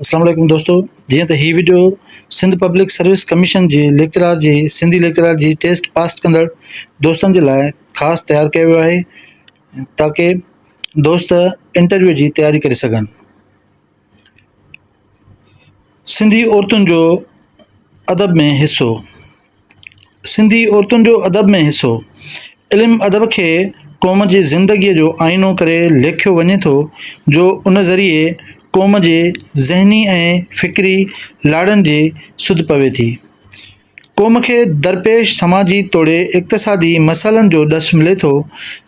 अस्सलाम वालेकुम दोस्तों। जीअं त हीअ video Sindh public service commission जे लेक्चरार जी सिंधी लेक्चरार जी टेस्ट पास कंदड़ दोस्तनि जे लाइ ख़ासि तयारु कयो वियो आहे ताकी दोस्त इंटरव्यू जी तयारी करे सघनि। सिंधी औरतुनि जो अदब में हिसो। सिंधी औरतुनि जो अदब में हिसो इल्मु अदब खे क़ौम जी ज़िंदगीअ जो आईनो करे लेखियो वञे थो, जो उन ज़रिए क़ौम जे ज़हनी ऐं फ़िक्री लाड़नि जी सुध पवे थी। क़ौम खे दरपेश समाजी तोड़े इक़्तिसादी मसइलनि जो ॾसु मिले थो।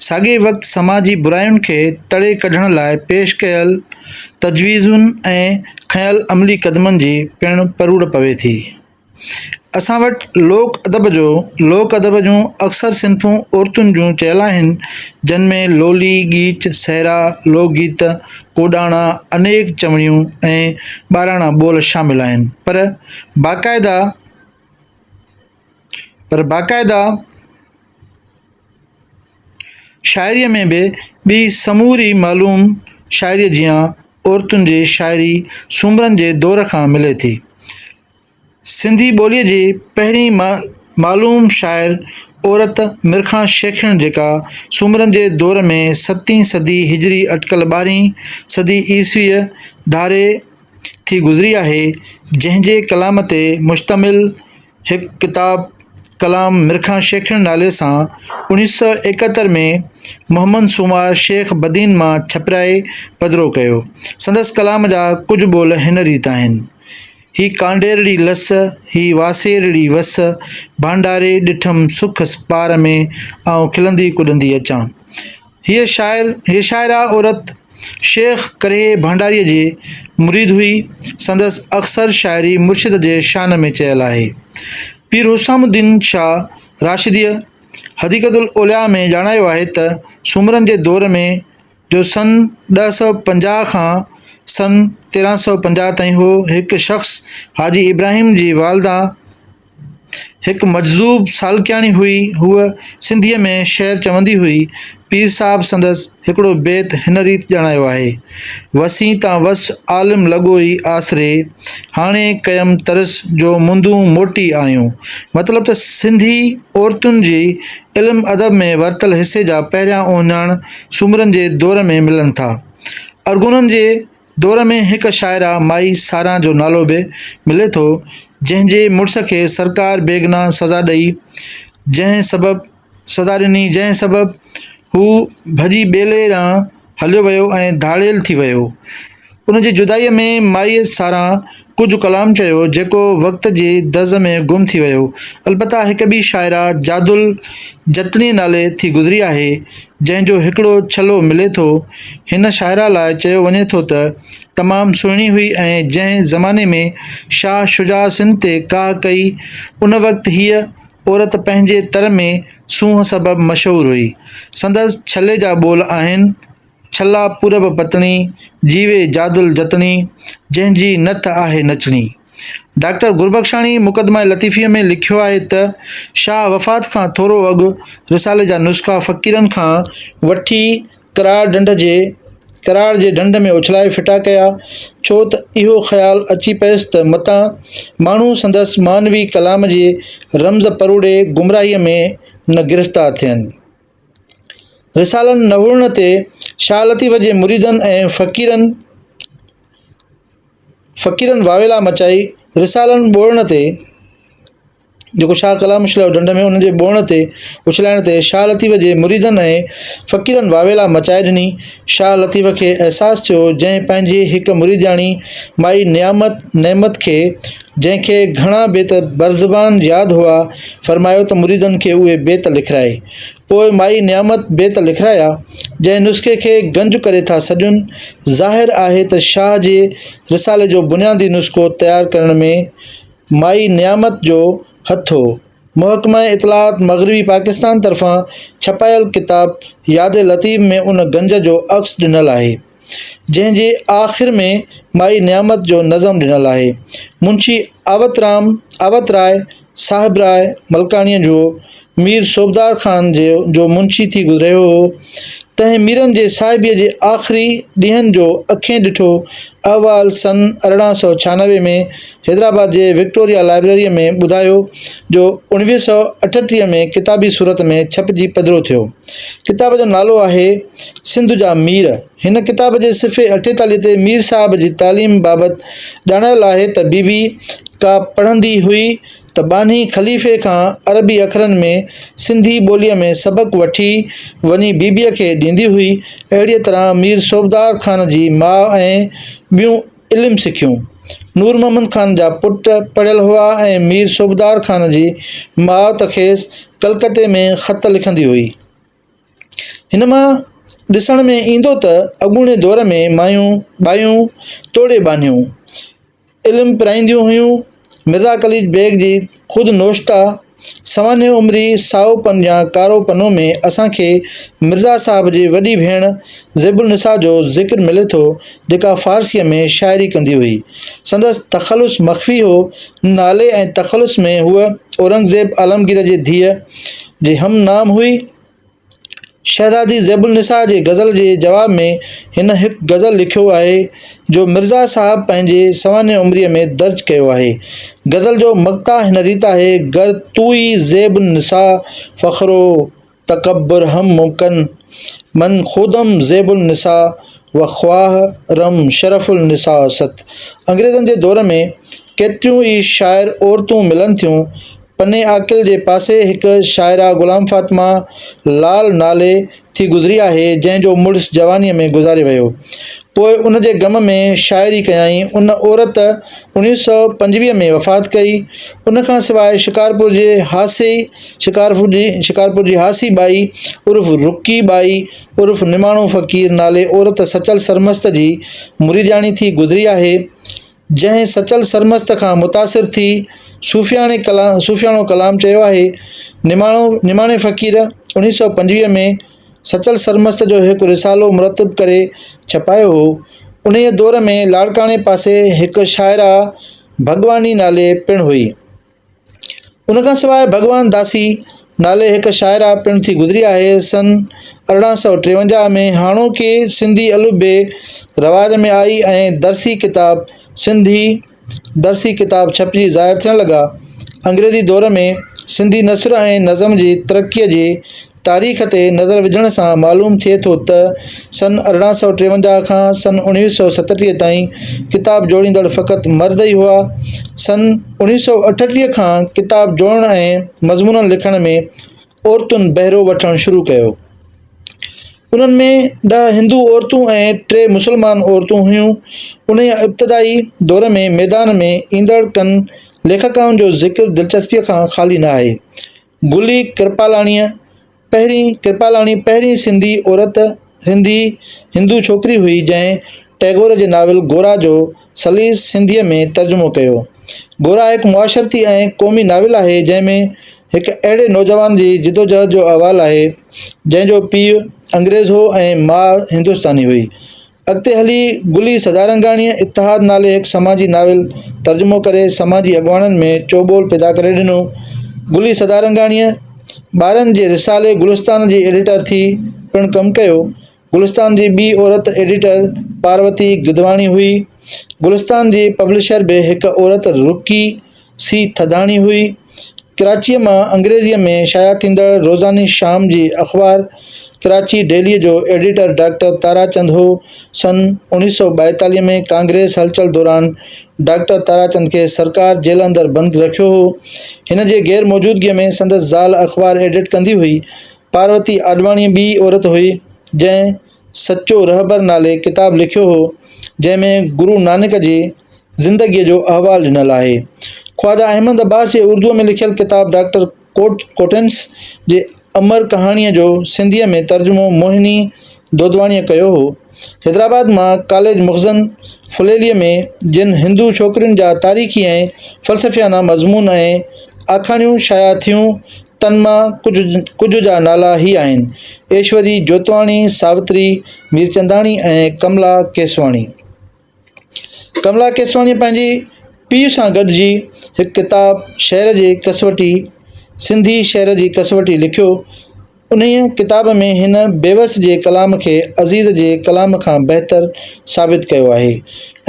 साॻिए वक़्तु समाजी बुराइयुनि खे तड़े कढण लाइ पेश कयल तजवीज़ुनि ऐं खयल अमली क़दमनि जी पिणु परूड़ पवे थी। असां वटि लोक अदब जूं अक्सर सिंथूं औरतुनि जूं चयल आहिनि, जिन में लोली, गीच, सहरा, लोकगीत, कोॾाणा, अनेक चवणियूं ऐं ॿाराणा ॿोल शामिल आहिनि। पर बाक़ाइदा शाइरीअ में बि ॿी समूरी मालूम शाइरीअ जीअं औरतुनि जी शाइरी सूमरनि जे दौर खां मिले थी। सिंधी ॿोलीअ जी पहिरीं मालूम शाइर औरत मिरखां शेखिण, जेका सूमरनि जे दौर में 7वीं सदी हिजरी अटकल 12वीं सदी ईसवीअ धारे थी गुज़री आहे, जंहिंजे कलाम ते मुश्तमिल हिकु किताब कलाम मिरखां शेखिण नाले सां 1971 में मोहम्मद सुमार शेख बदीन मां छपिराए पधिरो कयो। संदसि कलाम जा कुझु ॿोल हिन रीति आहिनि: ही कांडेरड़ी लस, ही वासेरड़ी वस, भांडारे ॾिठमि सुख पार में, आउं खिलंदी कुॾंदी अचां। हीअ शाइरा औरत शेख करे भंडारीअ जी मुरीद हुई। संदसि अक्सर शाइरी मुर्शिद जे शान में चयल आहे। पीर हुसामुद्दीन शाह राशिदीअ हदीक़तुल औलिया में ॼाणायो आहे त सूमरनि जे दौर में, जो सन 1050 खां सन 1350 ताईं हो, हिकु शख़्स हाजी इब्राहिम जी वालदा हिकु मजज़ूब सालकियाणी हुई। हूअ सिंधीअ में शेर चवंदी हुई। पीर साहब संदसि हिकिड़ो बेत हिन रीति ॼाणायो आहे: वसी तां वस आलिम लॻोई आसरे, हाणे कयमि तरस जो मुंदूं मोटी आयूं। मतिलबु त सिंधी औरतुनि जी इल्मु अदब में वरितल हिसे जा पहिरियां ओञाण सूमरनि जे दौर में मिलनि था। अरगुननि जे दौर में हिकु शाइरा माई सारा जो नालो बि मिले थो, जंहिंजे मुड़ुस खे सरकार बेगुना सज़ा ॾिनी, जंहिं सबबु हू भॼी ॿेले ॾांहुं हलियो वियो ऐं धाड़ेल थी वियो। उन जी जुदाईअ में माईअ सारा कुझु कलाम चयो, जेको वक़्त जी दज़ में गुम थी वियो। अलबत्ता हिकु ॿी शाइरा जादुल जतनी नाले थी गुज़री आहे, जंहिंजो हिकिड़ो छलो मिले थो। हिन शाइरा लाइ चयो वञे थो त तमामु सुहिणी हुई ऐं जंहिं ज़माने में शाह शुजा सिंध ते काह कई, उन वक़्तु हीअ औरत पंहिंजे तर में सूंहं सबबु मशहूरु हुई। संदसि छले जा ॿोल आहिनि: छला पूरब पतणी, जीवे जादुल जतनी, जंहिंजी नथ आहे नचणी। डॉक्टर गुरबख्शाणी मुक़दमा लतीफ़ीअ में लिखियो आहे त शाह वफ़ात खां थोरो अॻु रिसाले जा नुस्ख़ा फ़क़ीरनि खां वठी करार जे ढंढ में उछलाए फिटा कया, छो त इहो ख़्यालु अची पियसि त मतां माण्हू संदसि मानवी कलाम जे रम्ज़ परूड़े गुमराहीअ में न गिरफ़्तार थियनि। रिसालनि नवुड़नि ते शाह लतीफ़ जे मुरीदनि ऐं फ़क़ीरनि वावेला मचाई। रिसालनि ॿोड़नि ते, जेको शाह कलाम उछलियो ढंढ में, उन जे ॿोड़ ते उछलाइण ते शाह लतीफ़ जे मुरीदनि ऐं फ़क़ीरनि वावेला मचाए ॾिनी। शाह लतीफ़ खे अहसासु थियो, जंहिं पंहिंजी हिकु मुरीदाणी माई नेमत खे, जंहिंखे घणा बेत बरज़बान यादि हुआ, फ़रमायो त मुरीदनि खे उहे बेत लिखाए। पोइ माई नेमत बेत लिखाया, जंहिं नुस्ख़े खे गंज करे था सॾियुनि। ज़ाहिर आहे त शाह जे रिसाले जो बुनियादी नुस्ख़ो तयारु करण में माई नेमत जो हथु हो। महकमा इतलात मग़रिबी पाकिस्तान तरफ़ां छपायल किताब याद लतीफ़ में उन गंज जो अक्स ॾिनल आहे, जंहिंजे आख़िर में माई नेमत जो नज़म ॾिनल आहे। मुंशी आवत राय साहिबराय मलकाणीअ जो मीर सोबदार ख़ान जो मुंशी थी गुज़रियो हो। तंहिं मीरनि जे साहिबीअ जे आख़िरी ॾींहंनि जो अखियूं ॾिठो अहवाल सन 1896 में हैदराबाद जे विक्टोरिया लाइब्रेरीअ में ॿुधायो जो 1938 में किताबी सूरत में छपिजी पधिरो थियो। किताब जो नालो आहे सिंध जा मीर। हिन किताब जे सिफ़े 48 ते मीर साहब जी तालीम बाबति ॼाणायल आहे त बीबी का पढ़ंदी हुई त बानी ख़लीफ़े खां अरबी अखरनि में सिंधी ॿोलीअ में सबक़ वठी वञी बीबीअ खे ॾींदी हुई। अहिड़ीअ तरह मीर सोबदार ख़ान जी माउ ऐं ॿियूं इल्मु सिखियूं। नूर मोहम्मद ख़ान जा पुट पढ़ियल हुआ ऐं मीर सोबदार ख़ान जी माउ त खेसि कलकते में ख़त लिखंदी हुई। हिन मां ॾिसण में ईंदो त अॻूणे दौर में बायूं तोड़े बानियूं इल्मु पिराईंदियूं हुयूं। मिर्ज़ा कलीज बेग जी ख़ुदि नोश्ता सवाने उमिरी साओपन या कारोपनो में असांखे मिर्ज़ा साहब जी वॾी भेण ज़ेबुलनिसा जो ज़िक्र मिले थो जेका फ़ारसीअ में शाइरी कंदी हुई। संदसि तख़लुस मख़फ़ी हो। नाले ऐं तख़लुस में हूअ औरंगज़ेब आलमगीर जी धीअ जे हम नाम हुई। शहज़ादी ज़ेबुलनिसा जे गज़ल जे जवाब में हिन हिकु गज़ल लिखियो आहे जो मिर्ज़ा साहब पंहिंजे सवाने उमिरीअ में दर्ज कयो आहे। गज़ल जो मक़ता हिन रीत आहे गर तूई ज़ेबुलनिसा फ़ख़्रो तकब्बुर हम मुमकिन मन खुदम ज़ेबुलनिसा व ख्वाह रम शरफ़ुलनिसा सत। अंग्रेज़नि जे दौर में केतिरियूं ई शाइर औरतूं मिलनि थियूं। पने आकिल जे पासे हिकु शाइरा ग़ुलाम फ़ातिमा लाल नाले थी गुज़री आहे जंहिंजो मुड़ुसु जवानीअ में गुज़ारे वियो। पोइ उन जे ग़म में शाइरी कयाईं। उन औरत 1925 में वफ़ात कई। उन खां सवाइ शिकारपुर जी हासी बाई उर्फ़ रुकी बाई उर्फ़ निमाणो फ़क़ीर नाले औरत सचल सरमस्त जी मुरीदियाणी थी गुज़री आहे जंहिं सचल सरमस्त खां मुतासिर थी सूफ़ियाणो कलाम चयो आहे। निमाणे फ़क़ीर 1925 में सचल सरमस्त जो हिकु रिसालो मुरतब करे छपायो हो। उन दौर में लाड़काणे पासे हिकु शाइरा भगवानी नाले पिणु हुई। उन खां सवाइ भगवान दासी नाले हिकु शाइरा पिणु थी गुज़री आहे। सन 1853 में हाणोके सिंधी अलुबे रवाज में आई ऐं सिंधी दर्सी किताब छपिजी ज़ाहिर थियण लॻा। अंग्रेज़ी दौर में सिंधी नसर ऐं नज़म जी तरक़ीअ जी तारीख़ ते नज़र विझण सां मालूम थिए थो त सन 1853 खां सन 1937 ताईं किताब जोड़ींदड़ फ़क़ति मर्द ई हुआ। सन 1938 खां किताब जोड़ण ऐं मज़मून लिखण में औरतुनि बहिरो वठणु शुरू कयो। उन्हनि में 10 हिंदू औरतूं ऐं 3 मुसलमान औरतूं हुयूं। उन इब्तिदाई दौर में मैदान में ईंदड़ कनि लेखकाउनि जो ज़िक्र दिलचस्पीअ खां ख़ाली न आहे। गुली कृपालाणी पहिरीं सिंधी औरत हिंदू छोकिरी हुई जंहिं टैगोर जे नाविल गोरा जो सलीस सिंधीअ में तर्जुमो कयो। गोरा हिकु मुआशरती ऐं क़ौमी नाविल आहे जंहिंमें हिकु अहिड़े नौजवान जी जिदोजहद जो अहवालु आहे जंहिंजो पीउ अंग्रेज़ हो ऐं माउ हिंदुस्तानी हुई। अॻिते हली गुली सदारंगाणीअ इतिहाद नाले हिकु समाजी नाविल तर्जुमो करे समाजी अॻुवाणनि में चोॿोल पैदा करे ॾिनो। गुली सदारंगाणीअ ॿारनि जे रिसाले गुलिस्तान जी एडिटर थी पिणु कमु कयो। गुलिस्तान जी ॿी औरत एडिटर पार्वती गिदवाणी हुई। गुलिस्तान जी पब्लिशर बि हिकु औरत रुकी सी थदाणी हुई। कराचीअ मां अंग्रेज़ीअ में शाया थींदड़ रोज़ानी शाम जी अख़बार कराची डेलीअ जो एडिटर डॉक्टर ताराचंद हो। सन 1942 में कांग्रेस हलचल दौरान डॉक्टर ताराचंद खे सरकार जेल अंदरि बंदि रखियो हो। हिन जे गैर मौजूदगीअ में संदसि ज़ाल अख़बार एडिट कंदी हुई। पार्वती आडवाणी ॿी औरत हुई जंहिं सचो रहबर नाले किताब लिखियो हो जंहिंमें गुरु नानक जी ज़िंदगीअ जो अहवालु ॾिनल आहे। ख्वाजा अहमद अब्बास जे उर्दूअ में लिखियल किताब डॉक्टर कोटेंस जे अमर कहाणीअ जो सिंधीअ में तर्जुमो मोहिनी दोदवाणीअ कयो हो। हैदराबाद मां कॉलेज मुख़ज़न फुलेलीअ में जिन हिंदू छोकिरियुनि जा तारीख़ी ऐं फ़लसफ़ियाना मज़मून ऐं आखाणियूं शाया थियूं तन मां कुझु जा नाला ही आहिनि ऐश्वरी जोतवाणी, सावित्री मीरचंदाणी ऐं कमला केसवाणी। कमला केसवाणीअ पंहिंजी पीउ सां गॾिजी हिकु किताब सिंधी शहर जी कसवटी लिखियो। उन किताब में हिन बेवस जे कलाम खे अज़ीज़ जे कलाम खां बहितर साबित कयो आहे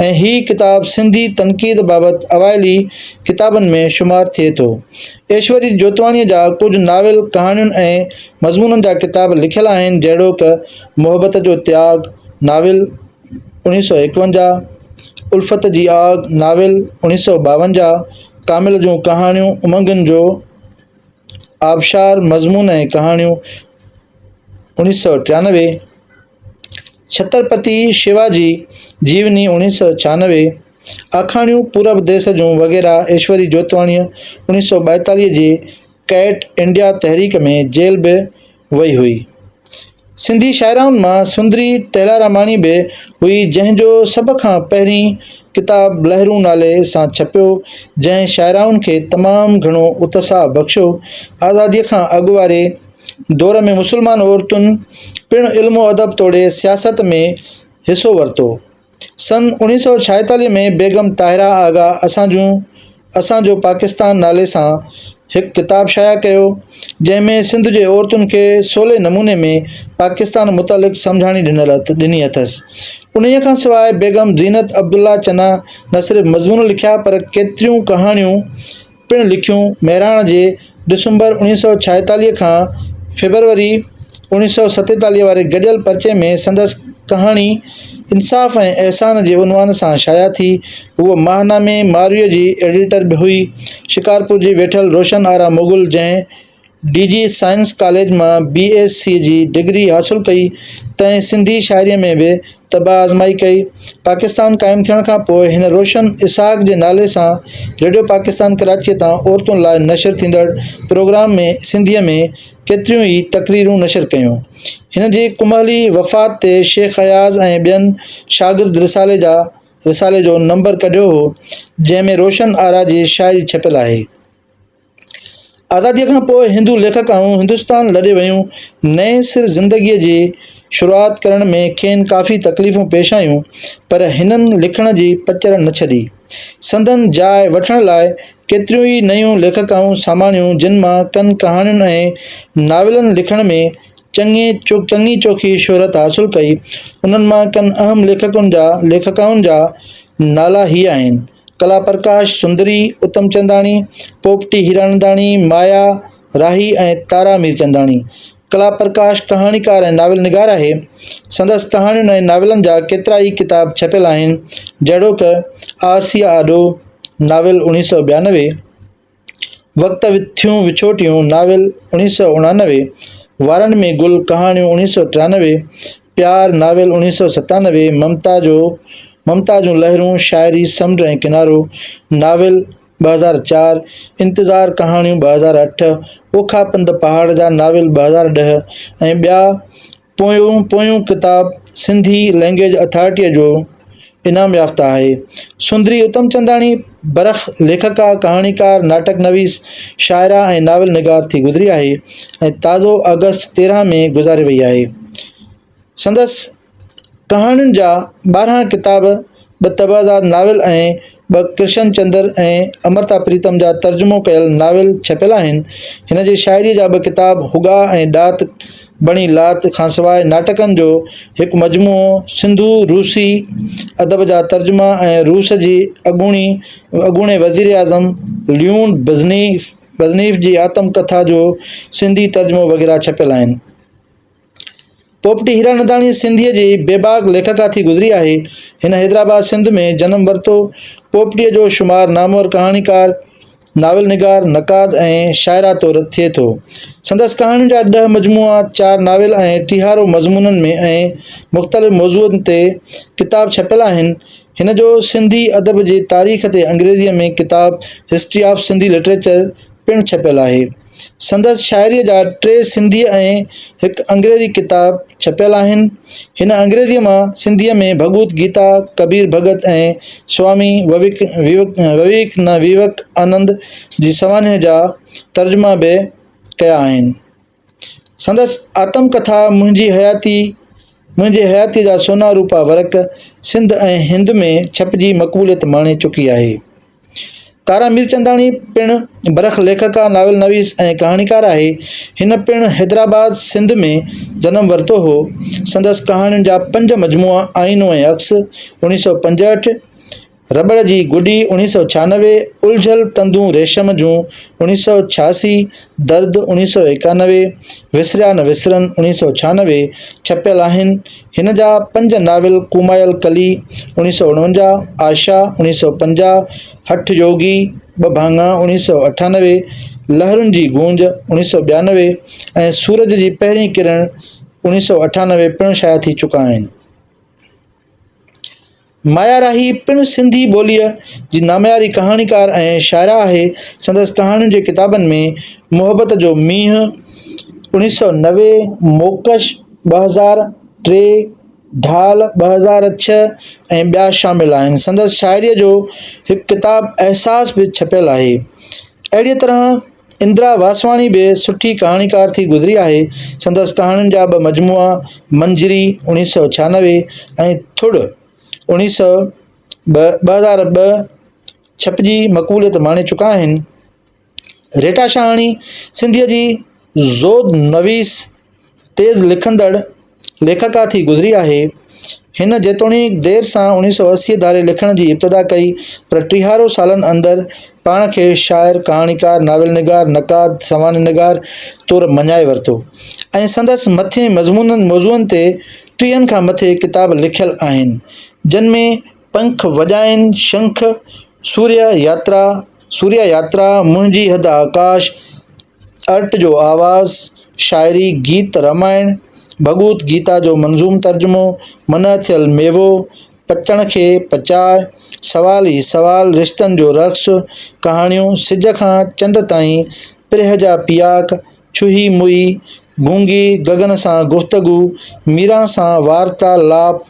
ऐं हीअ किताब सिंधी तनक़ीद बाबति अवाइली किताबनि में शुमारु थिए थो। ऐश्वरी जोतवाणीअ जा कुझु नाविल कहाणियुनि ऐं मज़मूननि जा किताब लिखियल आहिनि, जहिड़ोकि मुहबत जो त्याग नाविल 1951, उल्फत जी आग नाविल 1952, कामिल जूं कहाणियूं उमंगनि जो आबशार मज़मून ऐं कहाणियूं 1993, छत्रपति शिवाजी जीवनी 1996, आखाणियूं पूरब देश जूं वग़ैरह। ऐश्वरी जोतवाणीअ 1942 जे कैट इंडिया तहरीक में जेल बि वई हुई। सिंधी शाइराउनि मां सुंदरी टेलारामाणी बि हुई, जंहिंजो सभ खां पहिरीं किताब लहरूं नाले सां छपियो, जंहिं शाइराउनि खे तमामु घणो उत्साह बख़्शियो। आज़ादीअ खां अॻु वारे दौर में मुस्लमान औरतुनि पिणु इल्मो अदब तोड़े सियासत में हिसो वरितो। सन 1946 में बेगम ताहिरा आगा असांजो पाकिस्तान नाले सां हिकु किताब शाया कयो, जंहिंमें सिंध जे औरतुनि खे सवले नमूने में पाकिस्तान मुतलिक़ सम्झाणी ॾिनी अथसि। उन्हीअ खां सवाइ बेगम ज़ीनत अब्दुल्ला चना न सिर्फ़ु मज़मून लिखिया पर केतिरियूं कहाणियूं पिणु लिखियूं। महिराण जे दिसंबर 1946 खां फेबरवरी 1947 वारे गॾियल पर्चे में संदसि कहाणी इंसाफ़ ऐं एहसान जे उनवान सां शाया थी। हूअ माहनामे मारूअ जी एडिटर बि हुई। शिकारपुर जी वेठल रोशन आरा मुग़ल, जंहिं DG साइंस कॉलेज मां BSc जी डिग्री हासिलु कई, तंहिं सिंधी शाइरीअ में बि तबाह आज़माई कई। पाकिस्तान क़ाइमु थियण खां पोइ हिन रोशन इसहाक़ जे नाले सां रेडियो पाकिस्तान कराचीअ तां औरतुनि लाइ नशर थींदड़ प्रोग्राम में सिंधीअ में केतिरियूं ई तक़रीरूं नशर कयूं। हिन जी कुमहली वफ़ात ते शेख अयाज़ ऐं ॿियनि शागिर्द रिसाले जो नंबर कढियो हो, जंहिंमें रोशन आरा जी शाइरी छपियल आहे। आज़ादीअ खां पोइ हिंदू लेखकाऊं हिंदुस्तान लॾे वियूं। नए सिर ज़िंदगीअ जी शुरूआति करण में खेनि काफ़ी तकलीफ़ूं पेश आयूं, पर हिननि लिखण जी पचर न छॾी। संदन जाइ वठण लाइ केतिरियूं ई नयूं लेखकाऊं सामाणियूं, जिन मां कनि कहाणियुनि ऐं नाविलनि लिखण में चङी चोखी शोहरत हासिलु कई। उन्हनि मां कनि अहम लेखकाउनि जा नाला हीअ आहिनि: कला प्रकाश सुंदरी, उत्तम चंदाणी, पोपटी हीरानंदाणी, माया राही ऐं तारा मीरचंदाणी। कला प्रकाश कहाणीकार ऐं नाविल निगार आहे। संदसि कहाणियुनि ऐं नाविलनि जा केतिरा ई किताब छपियल आहिनि, जहिड़ोकि आरसिया आॾो नाविल 1992, वक़्त थियूं विछोटियूं नाविल 1989, वारनि में गुल कहाणियूं 1993, प्यार नाविल 1997, ममता जूं लहरूं शाइरी समुंड ऐं किनारो नाविल 2004, इंतज़ार कहाणियूं 2008, ओखा पंध पहाड़ जा नाविल 2010 ऐं ॿिया पोयूं किताब सिंधी लैंग्वेज अथॉरिटीअ जो इनाम याफ़्ता आहे। सुंदरी उत्तम चंदाणी बरख लेखका, कहाणीकार, नाटक नवीस, शाइरा ऐं नाविल निगार थी गुज़री आहे ऐं ताज़ो अगस्त 13 में गुज़ारे वई आहे। संदसि कहाणियुनि जा 12 किताब, 2 तबाज़ात नाविल ऐं 2 कृष्ण चंद्र ऐं अमृता प्रीतम जा तर्जुमो कयल नाविल छपियल आहिनि। हिन जी शाइरीअ जा 2 किताब हुगा ऐं दात बणी लात खां सवाइ नाटकनि जो हिकु मजमूओ, सिंधू रूसी अदब जा तर्जुमा ऐं रूस जी अॻूणे वज़ीर आज़म ल्यून बज़नीफ़ जी आत्मकथा जो सिंधी तर्जुमो वग़ैरह छपियल आहिनि। पोपटी हीरानंदाणी सिंधीअ जी बेबाक लेखका थी गुज़री आहे। हिन हैदराबाद सिंध में जनमु वरितो। पोपटीअ जो शुमार नामवर कहाणीकार, नाविल निगार, नक़ाद ऐं शाइरा तौरु थिए थो। संदसि कहाणियुनि जा 10 मजमूआ, 4 नाविल ऐं 30 मज़मूननि में ऐं मुख़्तलिफ़ मौज़ूअनि ते किताब छपियल आहिनि। हिन जो सिंधी अदब जी तारीख़ ते अंग्रेज़ीअ में किताब हिस्ट्री ऑफ सिंधी लिटरेचर पिणु छपियल आहे। संदसि शाइरीअ जा 3 सिंधी ऐं 1 अंग्रेज़ी किताब छपियल आहिनि। हिन अंग्रेज़ीअ मां सिंधीअ में भगवत गीता, कबीर भगत ऐं स्वामी विवेकानंद जी सवानियुनि जा तर्जुमा बि कया आहिनि। संदसि आत्मकथा मुंहिंजी हयाती जा सोना रूपा वर्क सिंध ऐं हिंद में छपिजी मक़बूलियत माणे चुकी आहे। तारा मीरचंदाणी पिणु बरख लेखका, नावल नवीस ऐं कहाणीकार आहे। हिन पिणु हैदराबाद सिंध में जनम वरितो हो। संदसि कहाणियुनि जा 5 मजमूआ आईनो ऐं अक्स 1965, रबड़ जी गुडी 1996, उलझल तंदूं रेशम जूं 1986, दर्द 1991, विसरिया न विसरनि 1996 छपियल आहिनि। हिन जा 5 नाविल कुमायल कली 1949, आशा 1950, हठ योगी, 2 भाङा 1998, लहरुनि जी गूंज 1992 ऐं सूरज जी पहिरीं किरण 1998 पिणु शाया थी चुका आहिनि। माया राही पिणु सिंधी ॿोलीअ जी नामयारी कहाणीकार ऐं शाइरा आहे। संदसि कहाणियुनि जे किताबनि में मुहबत जो मींहुं 1990, मोकश 2003, ढाल 2006 ऐं ॿिया शामिल आहिनि। संदसि शाइरीअ जो हिकु किताबु एहसास बि छपियल आहे। अहिड़ीअ तरह इंदिरा वासवाणी बि सुठी कहाणीकार थी गुज़री आहे। संदसि कहाणियुनि जा 2 मजमूआ मंजरी 1996 ऐं थुड़ 2002 छपिजी मक़बूलियत माणे चुका आहिनि। रेटा शाहाणी सिंधीअ जी ज़ोद नवीस तेज़ लिखंदड़ लेखका थी गुज़री आहे। हिन जेतोणीकि देर सां 1980 धारे लिखण जी इब्तिदा कई, पर 30 सालनि अंदरि पाण खे शाइर, कहाणीकार, नाविल निगार, नक़ाद, सवान निगार तौरु मञाए वरितो ऐं संदसि मथे मौज़ूअनि ते 30 खां मथे किताब लिखियल आहिनि, जिन में पंख वॼाइनि, शंख, सूर्य यात्रा, मुंहिंजी हद आकाश, अर्ट जो आवाज़, शाइरी, गीत, रामायण, भगवत गीता जो मंज़ूम तर्जुमो, मन थियल मेवो, पचण खे पचाए, सवाल ई सवाल, रिश्तनि जो रक़्स, कहाणियूं, सिज खां चंड ताईं, पिरह जा पियाक, छुही मुई, गूंगी, गगन सां गुफ़्तगू, मीरा सां वार्तालाप,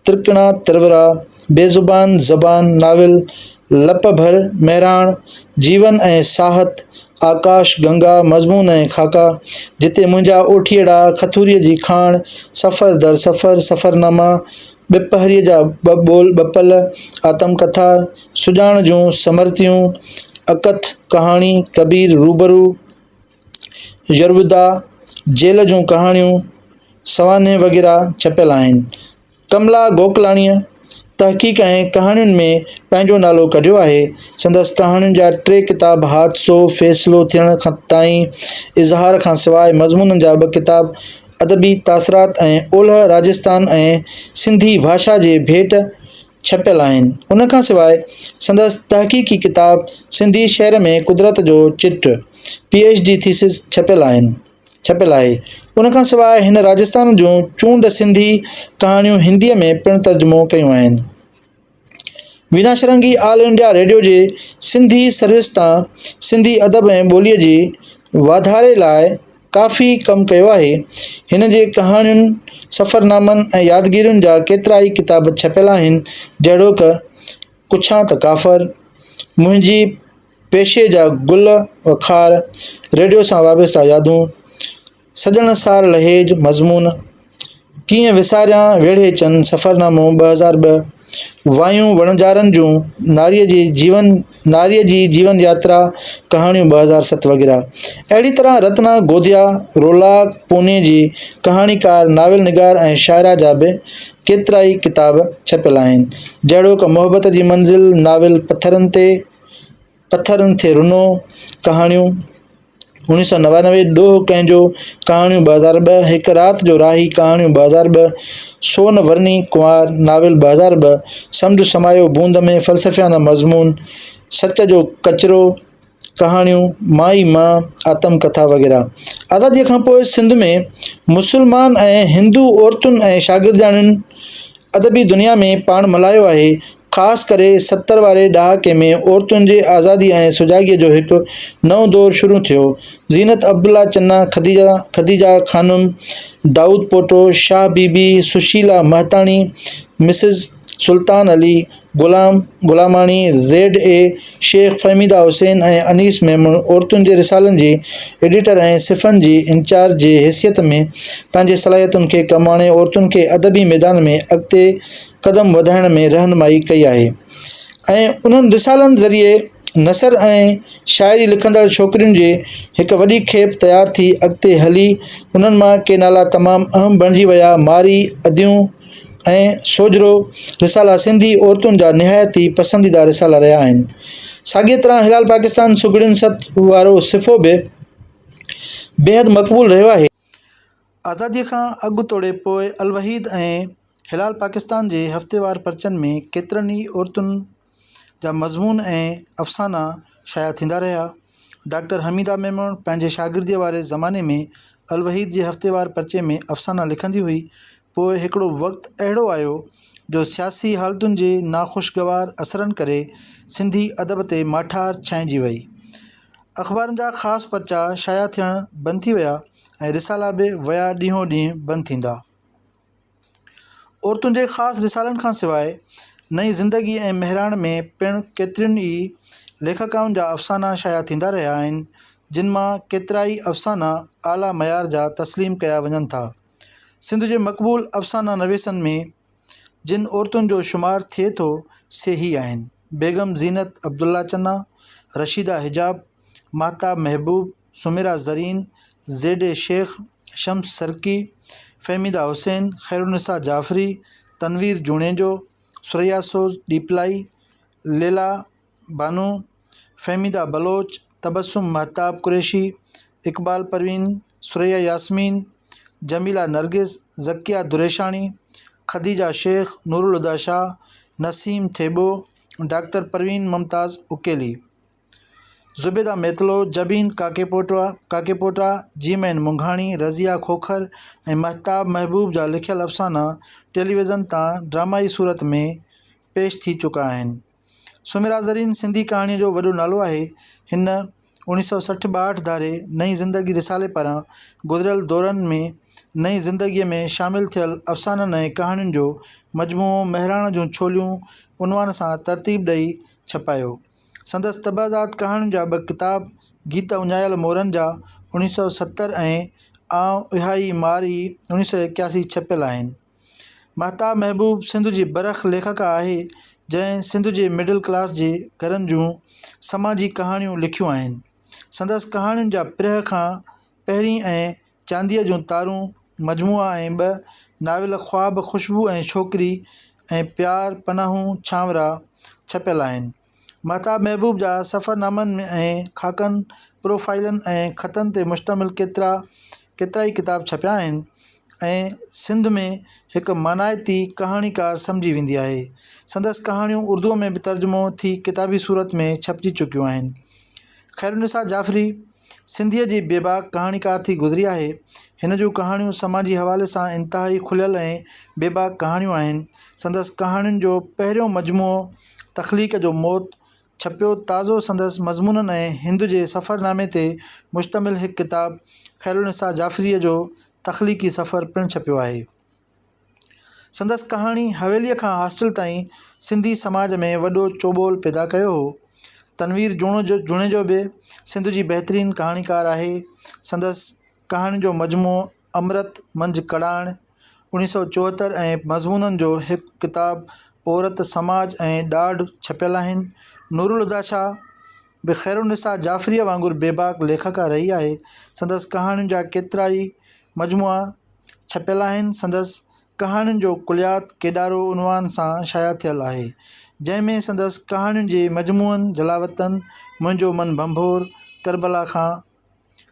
त्रिकणा तिरवरा, बेज़ुबान ज़बान, नाविल, लप भर महिराण, जीवन ऐं साहत, आकाश गंगा, मज़मून ऐं खाका, जिते मुंहिंजा ओठीअड़ा, खथूरीअ जी खाण, सफ़र दर सफ़र, सफ़रनामा, ॿिपहरीअ जा 2 ॿोल 2 पल, आतमकथा, सुॼाण जूं समर्तियूं, अकथ कहाणी, कबीर रूबरू, यरवुदा, जेल जूं कहाणियूं, सवाने वग़ैरह छपियल आहिनि। कमला गोकलाणीअ तहक़ीक़ ऐं कहाणियुनि में पंहिंजो नालो कढियो आहे। संदसि कहाणियुनि जा 3 किताब हादिसो, फ़ैसिलो थियण खां ताईं, इज़हार खां सवाइ मज़मूननि जा 2 किताब अदबी तासरात ऐं ओलह राजस्थान ऐं सिंधी भाषा जे भेट छपियल आहिनि। उन खां सवाइ संदसि तहक़ीक़ी किताब सिंधी शहर में कुदरत जो चिट PhD थीसिस छपियल आहे। उन खां सवाइ हिन राजस्थान जूं चूंड सिंधी कहाणियूं हिंदीअ में पिणु तर्जुमो कयूं आहिनि। वीना शरंगी ऑल इंडिया रेडियो जे सिंधी सर्विस तां सिंधी अदब ऐं ॿोलीअ जे वाधारे लाइ काफ़ी कमु कयो आहे। हिन जे कहाणियुनि, सफ़रनामनि ऐं यादगिरियुनि जा केतिरा ई किताब छपियल आहिनि, जहिड़ोकि कुछां त काफ़र, मुंहिंजी पेशे जा गुल वखार, रेडियो सां वाबस्ता यादूं, सजण सार लहेज मज़मून, कीअं विसारियां वेढ़े चंद, सफ़रनामो 2002, वायूं वणजारनि जूं, नारीअ जी जीवन यात्रा कहाणियूं 2007 वग़ैरह। अहिड़ी तरह रत्ना गोदिया, रोलाक पूने जी कहाणीकार, नाविल निगार ऐं शाइरा जा बि केतिरा ई किताब छपियल आहिनि, जहिड़ोकि मुहबत जी मंज़िल, नाविल, पथरनि ते रुनो, कहाणियूं 1999, ॾोह कंहिंजो कहाणियूं 2002, हिकु राति जो राही कहाणियूं 2002, सोन वर्णी कुंवार नाविल 2002, समुंड समायो बूंद में फ़लसफ़ियाना मज़मून, सच जो कचिरो कहाणियूं, माई मां, आतमकथा वग़ैरह। आज़ादीअ खां पोइ सिंध में मुस्लमान ऐं हिंदू औरतुनि ऐं शागिर्दाणियुनि अदबी दुनिया में पाण मल्हायो आहे। ख़ासि करे 70 वारे ॾहाके में औरतुनि जे आज़ादी ऐं सुजाॻीअ जो हिकु नओं दौरु शुरू थियो। ज़ीनत अब्दुल्ला चन्ना, ख़दीजा ख़ानुम, दाऊद पोटो, शाह बीबी, सुशीला महताणी, मिसिस सुल्तान अली, गुलामाणी, ZA शेख, फ़हमीदा हुसैन ऐं अनीस मेमून औरतुनि जे रिसालनि जी एडिटर ऐं सिफ़नि जी इंचार्ज जे हैसियत में पंहिंजे सलाहियतुनि खे कमु आणे औरतुनि खे अदबी मैदान में अॻिते क़दम वधाइण में रहनुमाई कई आहे ऐं उन्हनि रिसालनि ज़रिए नसर ऐं शाइरी लिखंदड़ छोकिरियुनि जे हिकु वॾी खेप तयारु थी अॻिते हली। उन्हनि मां के नाला तमामु अहम बणिजी विया। मारी, अदियूं ऐं सोजरो रिसाला सिंधी औरतुनि जा निहायत ई पसंदीदा रिसाला रहिया आहिनि। साॻिए तरह हिलाल पाकिस्तान सुगड़ियुनि सत वारो सिफ़ो बि बेहद मक़बूल रहियो आहे। आज़ादीअ खां अॻु तोड़े पोइ अल-वहीद ऐं हिलाल पाकिस्तान जे हफ़्तेवार परचनि में केतिरनि ई औरतुनि जा मज़मून ऐं अफ़साना शाया थींदा रहिया। डॉक्टर हमीदा मेमण पंहिंजे शागिर्दीअ वारे ज़माने में अल-वहीद जे हफ़्तेवार परचे में अफ़साना लिखंदी हुई। पोइ हिकिड़ो वक़्तु अहिड़ो आयो जो सियासी हालतुनि जे नाख़ुशगवार असरनि करे सिंधी अदब ते माठार छांइजी वई। अख़बारुनि जा ख़ासि परचा शाया थियण बंदि थी विया ऐं रिसाला बि विया ॾींहों ॾींहुं बंदि थींदा। औरतुनि जे ख़ासि रिसालनि खां सवाइ नई ज़िंदगी ऐं मेहराण में पिणु केतिरियुनि ई लेखकाउनि जा अफ़साना शाया थींदा रहिया आहिनि, जिन मां केतिरा ई अफ़साना आला मयार जा तस्लीम कया वञनि था। सिंध जे मक़बूल अफ़साना नवीसनि में जिन औरतुनि जो शुमारु थिए थो से ही आहिनि: बेगम ज़ीनत अब्दुल्ला चन्ना, रशीदा हिजाब, महताब महबूब, सुमेरा ज़रीन, ज़ेड शेख, शम्स सरकी, फ़हमीदा हुसैन, ख़ैरुन्निसा जाफ़री, तनवीर जूणेजो, सुरैया सोज़ डीपलाई, लैला बानो, फ़हमीदा बलोच, तबस्सुम महताब कुरैशी, इक़बाल परवीन, सुरैया यास्मीन, जमीला नरगिस, ज़किया दुरेशानी, ख़दीजा शेख, नूरुल हुदा शाह, नसीम थेबो, डॉक्टर परवीन मुमताज़ उकेली, ज़ुबैदा मेतलो, जबीन काकेपोटा, जीमैन मुंघाणी, रज़िया खोखर ऐं महताब महबूब जा लिखियल अफ़साना टेलीविज़न तां ड्रामाई सूरत में पेश थी चुका आहिनि। सुमेरा ज़रीन सिंधी कहाणीअ जो वॾो नालो आहे। हिन 1960-62 धारे नई ज़िंदगी रिसाले पारां गुज़िरियल दौरनि में नई ज़िंदगीअ में शामिलु थियल अफ़साननि ऐं कहाणियुनि जो मजमूओ महिराण जूं छोलियूं उनवान सां तरतीब ॾेई छपायो। संदसि तबाज़ात कहाणियुनि जा 2 किताब गीत उञायल मोरनि जा 1970 ऐं आउं इहा ई मारी 1981 छपियल आहिनि। महताब महबूब सिंध जी बरख़ लेखिका आहे जंहिं सिंध जे मिडिल क्लास जे घरनि जूं समाजी कहाणियूं लिखियूं आहिनि। संदसि कहाणियुनि जा पिरह खां पहिरीं ऐं चांदीअ जूं तारूं मजमूआ ऐं 2 नाविल ख़्वाब ख़ुशबू ऐं छोकिरी ऐं प्यार पनाहूं छांवरा छपियल आहिनि। महताब महबूब जा सफ़रनामनि ऐं ख़ाकनि, प्रोफ़ाइलनि ऐं ख़तनि ते मुश्तमिल केतिरा ई किताब छपिया आहिनि ऐं सिंध में हिकु मानाइती कहाणीकार सम्झी वेंदी आहे। संदसि कहाणियूं उर्दूअ में बि तर्जुमो थी किताबी सूरत में छपिजी चुकियूं आहिनि। ख़ैरुन्निसा जाफ़री सिंधीअ जी बेबाक कहाणीकार थी गुज़री आहे। हिन जूं कहाणियूं समाजी हवाले सां इंतिहाई खुलियल ऐं बेबाक कहाणियूं आहिनि। संदसि कहाणियुनि जो पहिरियों मजमूओ तख़लीक़ जो मौत छपियो ताज़ो संदसि मज़मूननि ऐं हिंद जे सफ़रनामे ते मुश्तमिल हिकु किताब ख़ैरुन्निसा जाफ़रीअ जो तख़लीक़ी सफ़र पिणु छपियो आहे। संदसि कहाणी हवेलीअ खां हॉस्टल ताईं सिंधी समाज में वॾो चोॿोल पैदा कयो हो। तनवीर जूणेजो बि सिंध जी बहितरीन कहाणीकार आहे। संदसि कहाणियुनि जो मजमूओ अमृत मंझि कड़ाण 1974 ऐं मज़मूननि जो हिकु किताब औरत समाज ऐं ॾाढ छपियल आहिनि। नूरुल हुदा शाह बि ख़ैरुन्निसा जाफ़रीअ वांगुरु बेबाक लेखिका रही आहे। संदसि कहाणियुनि जा केतिरा ई मजमूआ छपियल आहिनि। संदसि कहाणियुनि जो कुलियात केॾारो उनवान सां शाया थियल आहे, जंहिंमें संदसि कहाणियुनि जे मजमूअनि जलावतन, मुंहिंजो मन भंभोर, करबला खां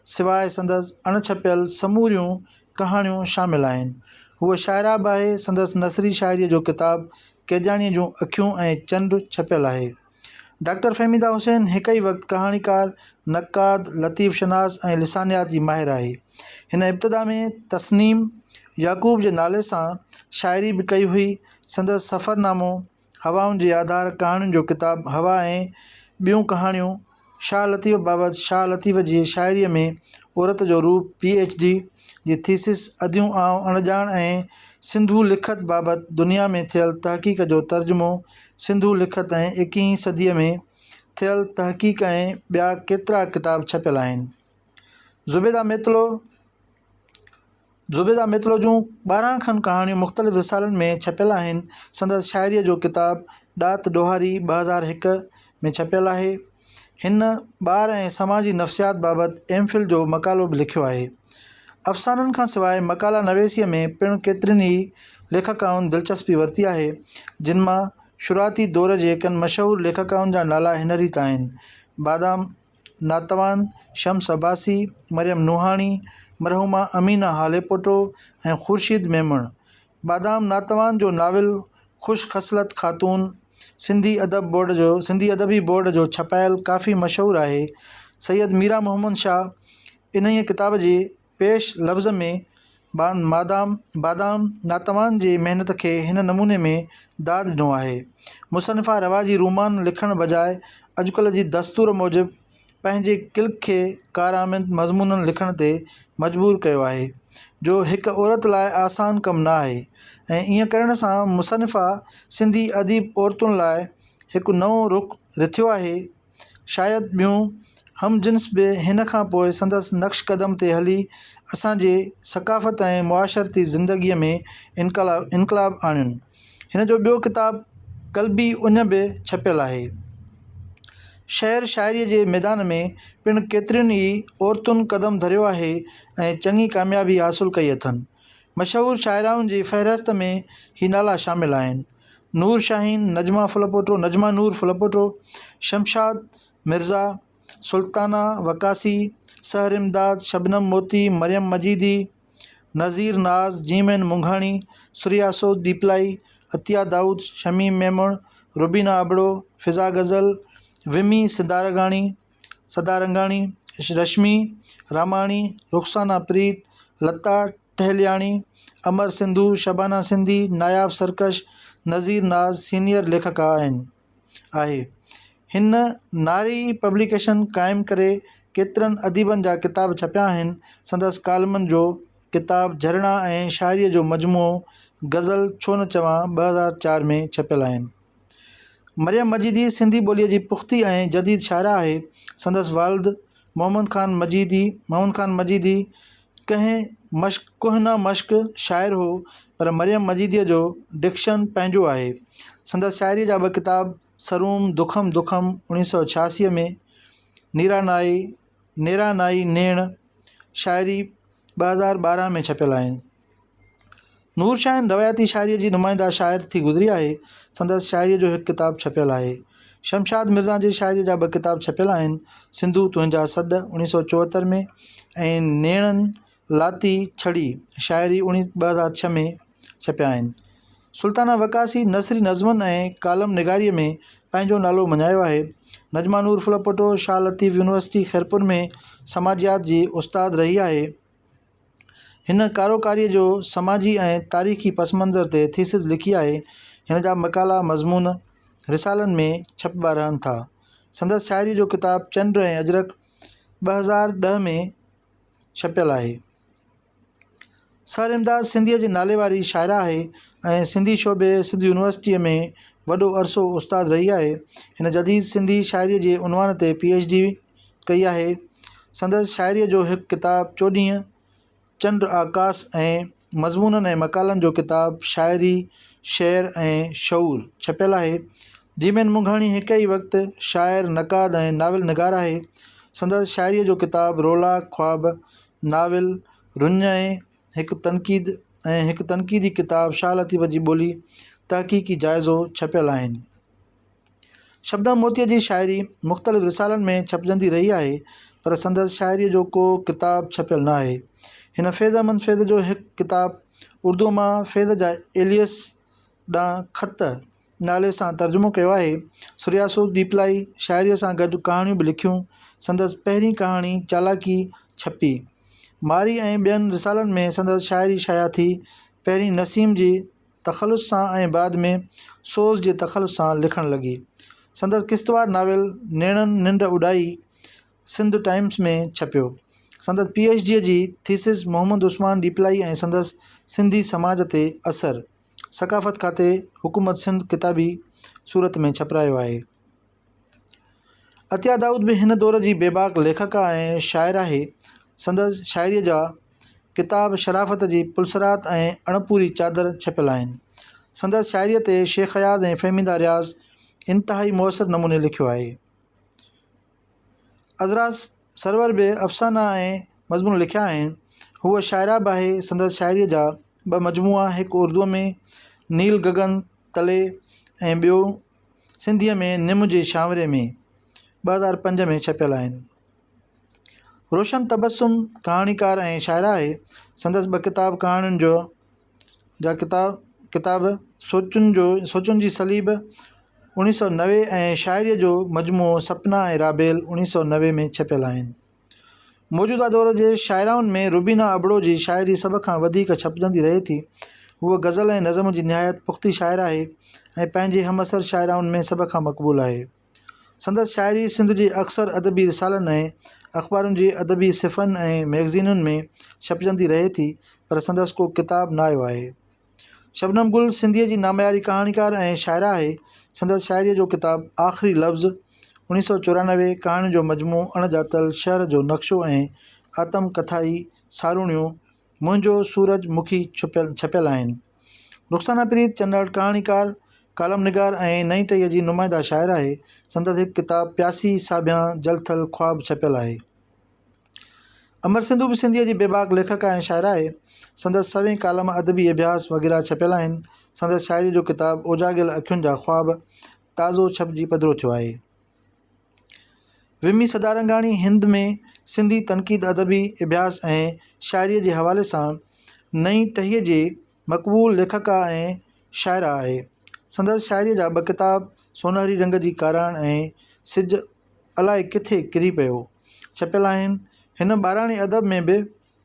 सवाइ संदसि अणछपियल समूरियूं कहाणियूं शामिल आहिनि। हूअ शाइरा बि आहे। संदसि नसरी शाइरीअ जो किताब क़ैदियानीअ जूं अखियूं ऐं चंड छपियल आहे। डॉक्टर फ़हमीदा हुसैन हिकु ई वक़्तु कहाणीकार, नक़ाद, लतीफ़ शनास ऐं लिसानियात जी माहिर आहे। हिन इब्तिदा में तस्नीम याक़ूब जे नाले सां शाइरी बि कई हुई। संदसि सफ़रनामो हवाउनि जे आधार कहाणियुनि जो किताब हवा ऐं ॿियूं कहाणियूं, शाह लतीफ़ बाबति शाह लतीफ़ जी शाइरीअ में औरत जो रूप, PhD जी थीसिस, अदियूं आउं अणॼाण ऐं सिंधू लिखत बाबति दुनिया में थियल तहक़ीक़ जो तर्जुमो, सिंधू लिखत ऐं 21वीं सदीअ में थियल तहक़ीक़ ऐं ॿिया केतिरा किताब छपियल आहिनि। ज़ुबैदा मेतलो जूं 12 खनि कहाणियूं मुख़्तलिफ़ रिसालनि में छपियल आहिनि। संदसि शाइरीअ जो किताब ॾात ॾोहारी 2001 में छपियल आहे। हिन ॿार ऐं समाजी नफ़्सियात बाबति एम.फिल जो मक़ालो बि लिखियो आहे। अफ़साननि खां सवाइ मक़ाला नवेसीअ में पिणु केतिरनि ई लेखकाउनि दिलचस्पी वरिती आहे, जिन मां शुरूआती दौर जे कनि मशहूरु लेखकाउनि जा नाला हिन रीति आहिनि: बादाम नातवान, शम्स अब्बासी, मरियम नूहानी, मरहुमा अमीना हालेपोटो ऐं ख़ुर्शीद मेमण। बादाम नातवान जो नाविल ख़ुश ख़सलत ख़ातून सिंधी अदबी बोर्ड जो छपायल काफ़ी मशहूरु आहे। सैयद मीरा मोहम्मद शाह इन किताब जे पेश लफ़्ज़ में बादाम नातवान जे महिनत खे हिन नमूने में दाद ॾिनो आहे। मुसन्निफ़ा रवाजी रोमान लिखण बजाइ अॼुकल्ह जी दस्तूर मूजिबि पंहिंजे किल्क खे कारआमद मज़मूननि लिखण ते मजबूर कयो आहे, जो हिकु औरत लाइ आसान कमु न आहे, ऐं ईअं करण सां मुसन्निफ़ा सिंधी अदीब औरतुनि लाइ हिकु नओं रुख़ रिथियो आहे। शायदि ॿियूं हमजिन्स बि हिन खां पोइ संदसि नक्श क़दम ते हली असांजे सक़ाफ़त ऐं मुआशरती ज़िंदगीअ में इनक़लाब आणियुनि। हिन जो ॿियो किताबु क़ल्बी उञ बि छपियल आहे। शेर शाइरीअ जे मैदान में पिणु केतिरियुनि ई औरतुनि क़दम धरियो आहे ऐं चङी कामयाबी हासिलु कई अथनि। मशहूरु शाइराउनि जी फ़हिरिस्त में ही नाला शामिल आहिनि: नूर शाहीन, नजमा नूर फुलपोटो, शमशाद मिर्ज़ा, सुल्ताना वकासी, सहर इमदाद, शबनम मोती, मरियम मजीदी, नज़ीर नाज़, जीमैन मुंघाणी, सूर्यासो दीपलाई, अतिया दाऊद, शमीम मेमण, रुबीना अबड़ो, फ़िज़ा गज़ल, विमी सदारंगाणी, रश्मि रामाणी, रुखसाना प्रीत, लता टहलियाणी, अमर सिंधु, शबाना सिंधी, नायाब सरकश, नज़ीर नाज़ सीनियर लेखका आहे। हिन नारी पब्लिकेशन क़ाइमु करे केतिरनि अदीबनि जा किताब छपिया आहिनि। संदसि कालमनि जो किताब झरणा ऐं शाइरीअ जो मजमूओ गज़ल छो न चवां 2004 में छपियल आहिनि। मरियम मजीदी सिंधी ॿोलीअ जी पुख़्ती ऐं जदीद शाइरा आहे। संदसि वालिद मोहम्मद ख़ान मजीदी कुहना मश्क शाइर हो, पर मरियम मजीदीअ जो डिक्शन पंहिंजो आहे। संदसि शाइरीअ जा 2 किताब सरूम दुखम 1986 में, नेरा नाई नेण शाइरी 2012 में छपियल आहिनि। नूर शाहीन रवायती शाइरीअ जी नुमाइंदा शाइर थी गुज़री आहे। संदसि शाइरीअ जो हिकु किताबु छपियल आहे। शमशाद मिर्ज़ा जी शाइरीअ जा 2 किताब छपियल आहिनि: सिंधु तुंहिंजा सद 1974 में ऐं नेणनि लाती छड़ी शाइरी 2006 में छपिया आहिनि। सुल्ताना वकासी नसरी नज़मनि ऐं कालम निगारीअ में पंहिंजो नालो मञायो आहे। नजमा नूर फुलपोटो शाह लतीफ़ यूनिवर्सिटी खैरपुर में समाजियात जी उस्ताद रही आहे। हिन कारोकारीअ जो समाजी ऐं तारीख़ी पसमंज़र ते थीसिस लिखी आहे। हिन जा मक़ाला मज़मून रिसालनि में छपबा रहनि था। संदसि शाइरी जो किताबु चंड ऐं अजरक 2010 में छपियल आहे। सहर इमदाद सिंधीअ जे नाले वारी शाइरा आहे ऐं सिंधी शोबे सिंधु यूनिवर्सिटीअ में वॾो अरसो उस्ताद रही आहे। हिन जदीद सिंधी शाइरीअ जे उनवान ते PhD कई आहे। संदसि शाइरीअ जो हिकु किताबु 14 चंड आकाश ऐं मज़मूननि ऐं मक़ालनि जो किताबु शाइरी, शेर ऐं शऊर छपियल आहे। जीमैन मुंघाणी हिकु ई वक़्तु शाइर, नक़ाद ऐं नाविल निगार आहे। संदसि शाइरीअ जो किताबु रोला, ख्वाब, नाविल, रुञ ऐं हिकु तनक़ीदी किताबु शाह लतीफ़ जी ॿोली तहक़ीक़ी जाइज़ो छपियल आहिनि। शबनम मोतीअ जी शाइरी मुख़्तलिफ़ रिसालनि में छपजंदी रही आहे, पर संदसि शाइरीअ जो को किताबु छपियल न आहे। हिन फ़ैज़ अहमद फ़ैज़ जो हिकु किताबु उर्दू मां फ़ैज़ जा एलियस ॾांहुं ख़त नाले सां तर्जुमो कयो आहे। सूर्यासो दीपलाई शाइरीअ सां गॾु कहाणियूं बि लिखियूं। संदसि पहिरीं कहाणी चालाकी छपी। मारी ऐं ॿियनि रिसालनि में संदसि शाइरी शाया थी। पहिरीं नसीम जी तख़लुस सां ऐं बाद में सोज़ जे तख़लुस सां लिखणु लॻी। संदसि किश्तवाड़ नाविल नेणनि निंड उॾाई सिंध टाइम्स में छपियो। संदसि PhD जी थीसिस मोहम्मद उस्मान दीपलाई ऐं संदसि सिंधी समाज ते असर सक़ाफ़त खाते हुकूमत सिंध किताबी सूरत में छपिरायो आहे। अतिया दाऊद बि हिन दौर जी बेबाक लेखका ऐं शाइर आहे। संदसि शाइरीअ जा किताब शराफ़त जी पुलसरात ऐं अणपूरी चादर छपियल आहिनि। संदसि शाइरीअ ते शेख हयात ऐं फ़हमीदा रियाज़ इंतिहाई मुअसर नमूने लिखियो आहे। अदरास सरवर बि अफ़साना ऐं मज़मून लिखिया आहिनि। हूअ शाइरा बि आहे। संदसि शाइरीअ जा 2 मजमूआ, हिकु उर्दूअ में नील गगन तले ऐं ॿियो सिंधीअ में निम जे शावरे में 2005 में छपियल आहिनि। रोशन तबस्सुम कहाणीकार ऐं शाइरा आहे। संदसि 2 किताब कहाणियुनि जा किताब सोचुनि जी सलीब 1990 ऐं शाइरीअ जो मजमूओ सपना ऐं राबेल 1990 में छपियल आहिनि। मौजूदा दौर जे शाइराउनि में रुबीना अबड़ो जी शाइरी सभ खां वधीक छपजंदी रहे थी। हूअ गज़ल ऐं नज़म जी निहायत पुख़्ती शाइरा आहे ऐं पंहिंजे हमअसर शाइराउनि में सभ खां मक़बूल आहे। संदसि शाइरी सिंध जे अक्सर अदबी रिसालनि ऐं अख़बारुनि जी अदबी सिफ़नि ऐं मैगज़ीनुनि में छपजंदी रहे थी, पर संदसि को किताब न आयो आहे। शबनम गुल सिंधीअ जी नामयारी कहाणीकार ऐं शाइरा आहे। संदसि शाइरीअ जो किताब आख़िरी लफ़्ज़ 1994, कहाणियुनि जो मजमूओ अणॼातल शहर जो नक्शो ऐं आतम कथाई सारूणियूं मुंहिंजो सूरजमुखी छपियल आहिनि। रुख़साना प्रीत चन्नड़ कहाणीकार, कालम निगार ऐं नई टहीअ जी नुमाइंदा शाइर आहे। संदसि हिकु किताब प्यासी साबियां जलथल ख्वाब छपियल आहे। अमर सिंधू बि सिंधीअ जी बेबाक लेखक ऐं शाइरा आहे। संदसि 100 कालम अदबी अभ्यास वग़ैरह छपियल आहिनि। संदसि शाइरी जो किताब ओजागियल अखियुनि जा ख्वाब ताज़ो छपिजी पधिरो थियो आहे। विमी सदारंगाणी हिंद में सिंधी तनक़ीद अदबी अभ्यास ऐं शाइरीअ जे हवाले सां नई टहीअ जे मक़बूल लेखका ऐं शाइरा आहे। संदसि शाइरीअ जा 2 किताब सोनहरी रंग जी काराण ऐं सिज अलाए किथे किरी पियो छपियल आहिनि। हिन ॿाराणी अदब में बि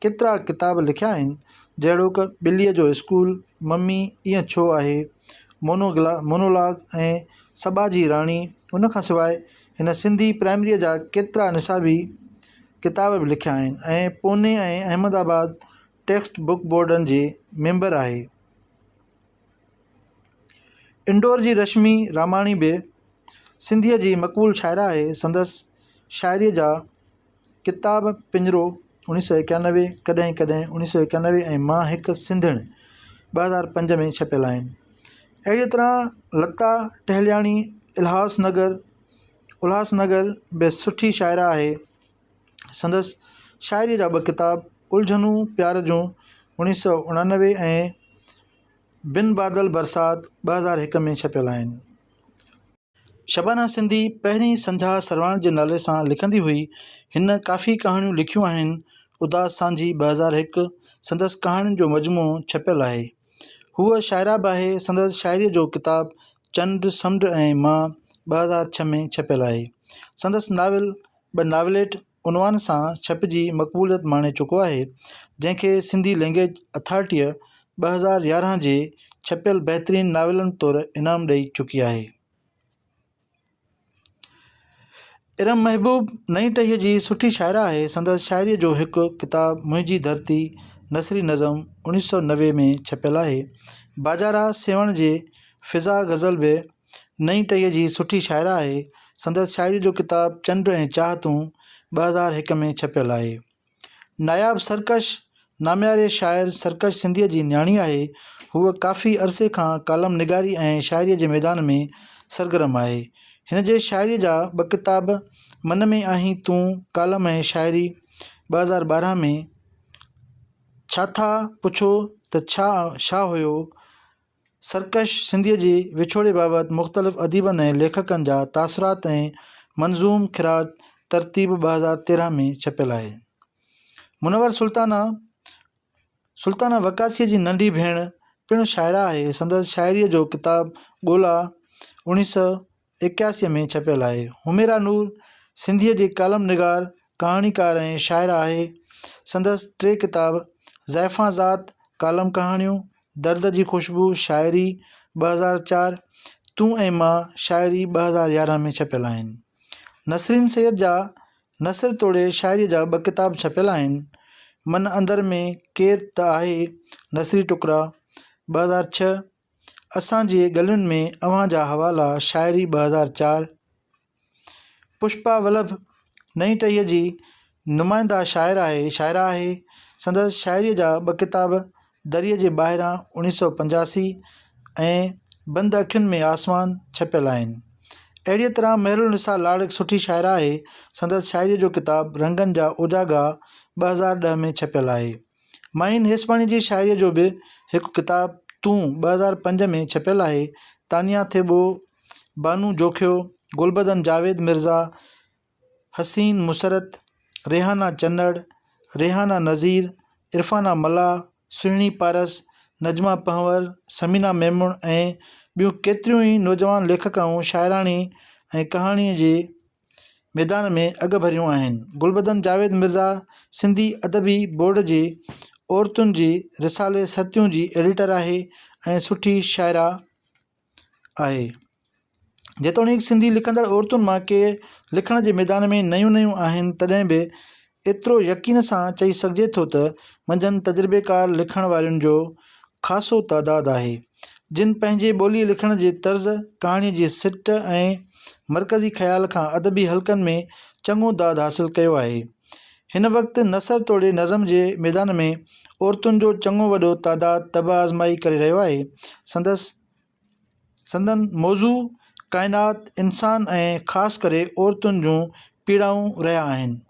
केतिरा किताब लिखिया आहिनि, जहिड़ोक ॿिलीअ जो स्कूल, मम्मी ईअं छो आहे, मोनोलॉग ऐं सबा जी राणी। उन खां सवाइ हिन सिंधी प्राइमरीअ जा केतिरा निसाबी किताब बि लिखिया आहिनि ऐं पूने ऐं अहमदाबाद टेक्स्ट बुक बोर्डनि जे मेंबर आहे। इंदौर जी रश्मि रामाणी बि सिंधीअ जी मक़बूल शाइरा आहे। संदसि शाइरीअ जा किताब पिंजरो 1991, कॾहिं कॾहिं 1991 ऐं मां हिकु सिंधिण 2005 में छपियल आहिनि। अहिड़ी तरह लता टहलियाणी उल्हासनगर बि सुठी शाइरा आहे। संदसि शाइरीअ जा 2 किताब उलझनूं प्यार जूं 1989 ऐं बिन बादल बरसात 2001 में छपियल आहिनि। शबाना सिंधी पहिरीं संझा सरवाण जे नाले सां लिखंदी हुई। हिन काफ़ी कहाणियूं लिखियूं आहिनि। उदास सांझी 2001 संदसि कहाणियुनि जो मजमूओ छपियल आहे। हूअ शाइरा बि आहे। संदसि शाइरीअ जो किताब चंड समुंड ऐं मां 2006 में छपियल आहे। संदसि नाविल 2 नाविलेट उनवान सां छपिजी मक़बूलियत माणे चुको आहे, जंहिंखे सिंधी लैंग्वेज अथॉरिटीअ 2011 जे छपियल बहितरीन नाविलनि तौरु इनाम ॾेई चुकी आहे। इरम महबूब नई टहीअ जी सुठी शाइरा आहे। संदसि शाइरीअ जो हिकु किताब मुंहिंजी धरती नसरी नज़म 1990 में छपियल आहे। बाजारा सेवण जे फ़िज़ा गज़ल बि नई टहीअ जी सुठी शाइरा आहे। संदसि शाइरी जो किताब चंड ऐं चाहतूं 2001 में छपियल आहे। नायाब सरकश नामयारे शाइर सरकश सिंधीअ जी न्याणी आहे। हूअ काफ़ी अरसे खां कालम निगारी ऐं शाइरीअ जे मैदान में सरगर्म आहे। हिन जे शाइरीअ जा 2 किताब मन में आहीं तूं कालम ऐं शाइरी 2012 में, छा था पुछो त छा हुयो, सरकश सिंधीअ जे विछोड़े बाबति मुख़्तलिफ़ अदीबनि ऐं लेखकनि जा तासुरात ऐं मंज़ूम ख़िराज तरतीब 2013 में छपियल आहे। मुनवर सुल्ताना वकासीअ जी नंढी भेण पिणु शाइरा आहे। संदसि शाइरीअ जो किताब ॻोल्हा 1981 में छपियल आहे। हुमेरा नूर सिंधीअ जे कालम निगार, कहाणीकार ऐं शाइरा आहे। संदसि 3 किताब ज़ाइफ़ां ज़ात कालम कहाणियूं, दर्द जी ख़ुशबू शाइरी 2004, तूं ऐं मां शाइरी 2011 में छपियल आहिनि। नसरीन सैयद जा नसर तोड़े शाइरीअ जा 2 किताब छपियल आहिनि। मन अंदर में केर त आहे नसरी टुकड़ा 2006, असांजे गलियुनि में अव्हां जा हवाला शाइरी 2004। पुष्पा वल्लभ नई टहीअ जी नुमाइंदा शाइरा आहे। संदसि शाइरीअ जा 2 किताब दरिया जे ॿाहिरां 1985 ऐं बंदि अखियुनि में आसमान छपियल आहिनि। अहिड़ीअ तरह मेहरुलनिसा लाड़ हिकु सुठी शाइरा आहे। संदसि शाइरीअ जो किताबु रंगनि जा उजागा 2010 में छपियल आहे। माहीन हेसवाणी जी शाइरीअ जो बि हिकु किताबु तूं 2005 में छपियल आहे। तानिया थेबो, बानू जोखियो, गुलबदन जावेद मिर्ज़ा, हसीन मुसरत, रेहाना चन्नड़, रेहाना नज़ीर, इरफाना मला, सुहिणी पारस, नजमा पंवर, समीना मेमूण ऐं ॿियूं केतिरियूं ई नौजवान लेखकाऊं शाइराणी ऐं कहाणीअ जे मैदान में अॻु भरियूं आहिनि। गुलबदन जावेद मिर्ज़ा सिंधी अदबी बोर्ड जे औरतुनि जी रिसाले सतियूं जी एडिटर आहे ऐं सुठी शाइरा आहे। जेतोणीकि सिंधी लिखंदड़ औरतुनि मां के लिखण जे मैदान में नयूं नयूं आहिनि, तॾहिं बि एतिरो यकीन सां चई सघिजे थो त मंझंदि तजुर्बेकार लिखण वारियुनि जो ख़ासो तइदादु आहे, जिन पंहिंजे ॿोलीअ लिखण जे तर्ज़, कहाणीअ जी सिट ऐं मरकज़ी ख़्याल खां अदबी हलक़नि में चङो दादु हासिलु कयो आहे। हिन वक़्तु नसर तोड़े नज़म जे मैदान में औरतुनि जो चङो वॾो तइदादु तब आज़माई करे रहियो आहे। संदन मौज़ू काइनात, इंसान ऐं ख़ासि करे औरतुनि जूं पीड़ाऊं रहिया आहिनि।